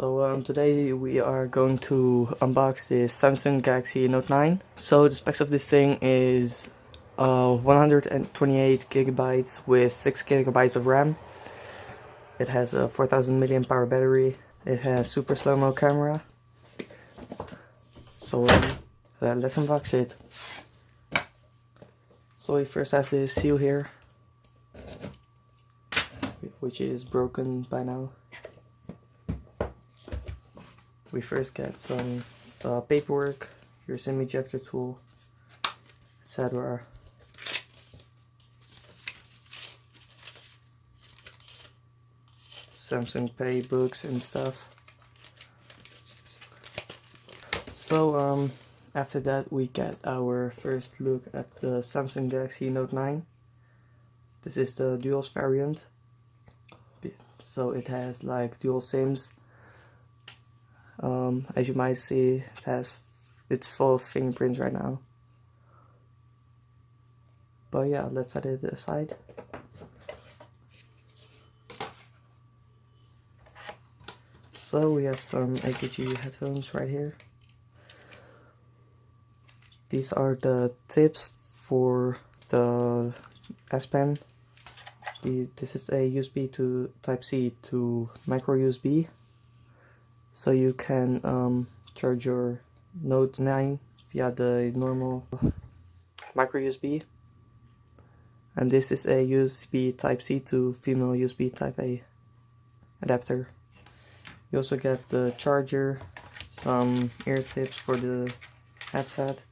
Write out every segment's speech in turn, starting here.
Today we are going to unbox the Samsung Galaxy Note 9. So the specs of this thing is 128 gigabytes with 6 gigabytes of RAM. It has a 4000 mAh battery. It has super slow-mo camera. Let's unbox it. So we first have the seal here, which is broken by now. We first get some paperwork, your SIM ejector tool, etc. Samsung Pay books and stuff. So after that we get our first look at the Samsung Galaxy Note 9. This is the dual variant. So it has like dual SIMs. As you might see, it's full of fingerprints right now. But yeah, let's set it aside. So we have some AKG headphones right here. These are the tips for the S Pen. This is a USB to Type-C to micro USB. So you can charge your Note 9 via the normal micro USB. And this is a USB Type-C to female USB Type-A adapter. You also get the charger, some ear tips for the headset,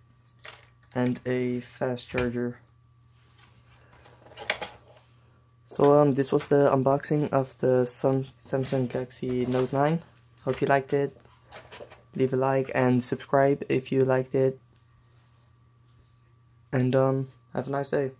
and a fast charger. So this was the unboxing of the Samsung Galaxy Note 9. Hope you liked it. Leave a like and subscribe if you liked it. And have a nice day.